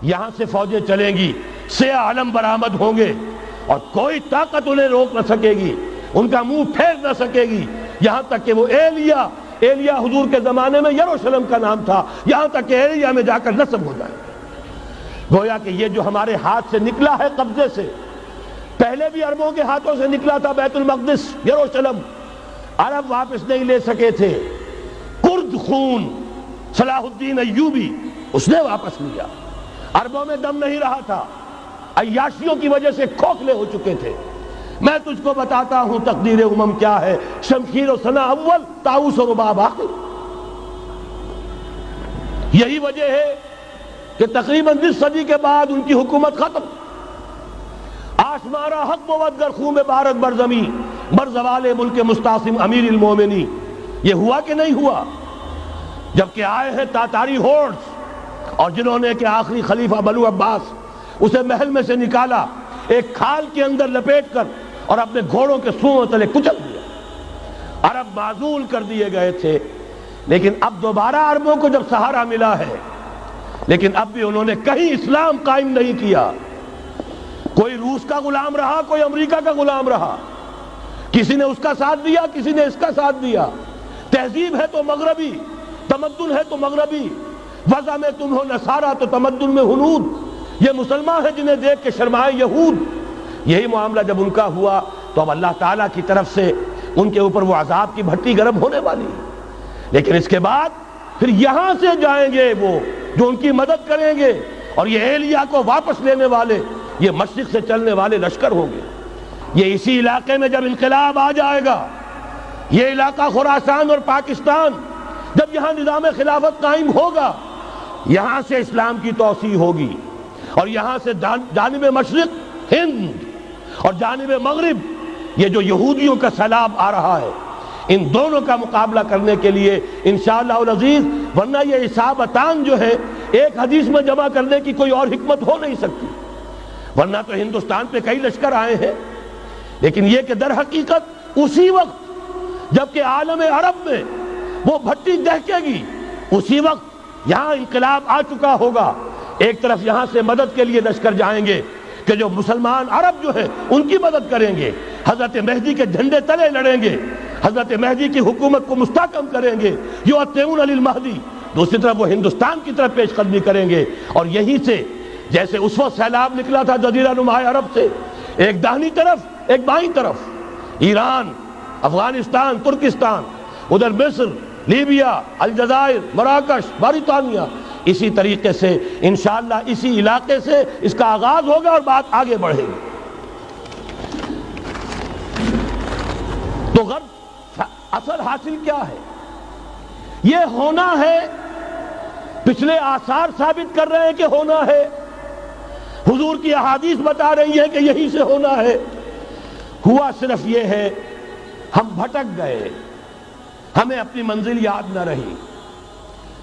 یہاں سے فوجیں چلیں گی، سیاہ علم برآمد ہوں گے، اور کوئی طاقت انہیں روک نہ سکے گی، ان کا منہ پھیر نہ سکے گی، یہاں تک کہ وہ ایلیا حضور کے زمانے میں یروشلم کا نام تھا، یہاں تک کہ ایلیا میں جا کر نصب ہو جائے. گویا کہ یہ جو ہمارے ہاتھ سے نکلا ہے قبضے سے، پہلے بھی عربوں کے ہاتھوں سے نکلا تھا بیت المقدس، یروشلم، عرب واپس نہیں لے سکے تھے. کرد خون صلاح الدین ایوبی اس نے واپس لیا. عربوں میں دم نہیں رہا تھا، عیاشیوں کی وجہ سے کھوکھلے ہو چکے تھے. میں تجھ کو بتاتا ہوں تقدیر امم کیا ہے، شمشیر و سنا اول، طاؤس و رباب آخر. یہی وجہ ہے کہ تقریباً 20 صدی کے بعد ان کی حکومت ختم. آشمارا حق بود گر خون بارد بر زمین، بر زوال ملک مستعصم امیر المومنی. یہ ہوا کہ نہیں ہوا؟ جبکہ آئے ہیں تاتاری ہورڈز، اور جنہوں نے کہ آخری خلیفہ بنو عباس اسے محل میں سے نکالا، ایک کھال کے اندر لپیٹ کر، اور اپنے گھوڑوں کے سوؤں تلے کچل دیا. عرب معزول کر دیے گئے تھے، لیکن اب دوبارہ عربوں کو جب سہارا ملا ہے، لیکن اب بھی انہوں نے کہیں اسلام قائم نہیں کیا. کوئی روس کا غلام رہا، کوئی امریکہ کا غلام رہا، کسی نے اس کا ساتھ دیا، کسی نے اس کا ساتھ دیا. تہذیب ہے تو مغربی، تمدن ہے تو مغربی، وضع میں تم ہو نصارہ تو تمدن میں ہنود. یہ مسلمان ہیں جنہیں دیکھ کے شرمائے یہود. یہی معاملہ جب ان کا ہوا تو اب اللہ تعالیٰ کی طرف سے ان کے اوپر وہ عذاب کی بھٹی گرم ہونے والی ہے. لیکن اس کے بعد پھر یہاں سے جائیں گے وہ جو ان کی مدد کریں گے، اور یہ ایلیا کو واپس لینے والے، یہ مشرق سے چلنے والے لشکر ہوں گے. یہ اسی علاقے میں جب انقلاب آ جائے گا، یہ علاقہ خراسان اور پاکستان، جب یہاں نظام خلافت قائم ہوگا، یہاں سے اسلام کی توسیع ہوگی، اور یہاں سے جانب مشرق ہند اور جانب مغرب یہ جو یہودیوں کا سیلاب آ رہا ہے، ان دونوں کا مقابلہ کرنے کے لیے انشاءاللہ العزیز، ورنہ یہ اصابتان جو ہے ایک حدیث میں جمع کرنے کی کوئی اور حکمت ہو نہیں سکتی. ورنہ تو ہندوستان پہ کئی لشکر آئے ہیں، لیکن یہ کہ در حقیقت اسی وقت جبکہ عالم عرب میں وہ بھٹی دہکے گی، اسی وقت یہاں انقلاب آ چکا ہوگا. ایک طرف یہاں سے مدد کے لیے لشکر جائیں گے کہ جو مسلمان عرب جو ہیں ان کی مدد کریں گے، حضرت مہدی کے جھنڈے تلے لڑیں گے، حضرت مہدی کی حکومت کو مستحکم کریں گے، یؤتون للمہدی. دوسری طرف وہ ہندوستان کی طرف پیش قدمی کریں گے، اور یہیں سے جیسے اس وقت سیلاب نکلا تھا جزیرہ نما عرب سے، ایک داہنی طرف ایک بائیں طرف، ایران، افغانستان، ترکستان، ادھر مصر، لیبیا، الجزائر، مراکش، موریتانیہ، اسی طریقے سے انشاءاللہ اسی علاقے سے اس کا آغاز ہوگا اور بات آگے بڑھے گی. تو غرب اصل حاصل کیا ہے؟ یہ ہونا ہے، پچھلے آثار ثابت کر رہے ہیں کہ ہونا ہے، حضور کی احادیث بتا رہی ہے کہ یہی سے ہونا ہے. ہوا صرف یہ ہے ہم بھٹک گئے، ہمیں اپنی منزل یاد نہ رہی.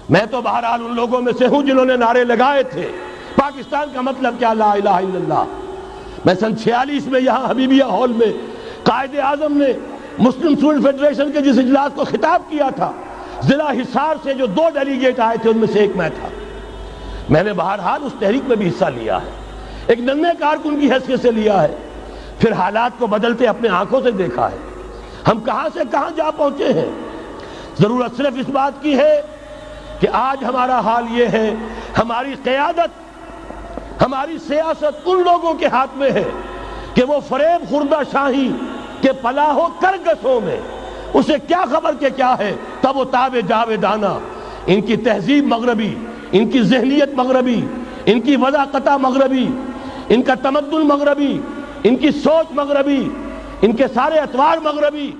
میں تو بہرحال ان لوگوں میں سے ہوں جنہوں نے نعرے لگائے تھے پاکستان کا مطلب کیا، لا الہ الا اللہ. میں سن 46 میں یہاں حبیبیہ ہال میں قائد اعظم نے مسلم اسٹوڈنٹ فیڈریشن کے جس اجلاس کو خطاب کیا تھا، ضلع حصار سے جو 2 ڈیلیگیٹ آئے تھے ان میں سے ایک میں تھا. میں نے بہرحال اس تحریک میں بھی حصہ لیا ہے، ایک ننھے کارکن کی حیثیت سے لیا ہے، پھر حالات کو بدلتے اپنے آنکھوں سے دیکھا ہے. ہم کہاں سے کہاں جا پہنچے ہیں. ضرورت صرف اس بات کی ہے کہ آج ہمارا حال یہ ہے، ہماری قیادت، ہماری سیاست ان لوگوں کے ہاتھ میں ہے کہ وہ فریب خوردہ شاہی کے پلاح و کرگسوں میں اسے کیا خبر کہ کیا ہے، تب وہ تاب جاویدانہ. ان کی تہذیب مغربی، ان کی ذہنیت مغربی، ان کی وضاقتہ مغربی، ان کا تمدن مغربی، ان کی سوچ مغربی، ان کے سارے اطوار مغربی.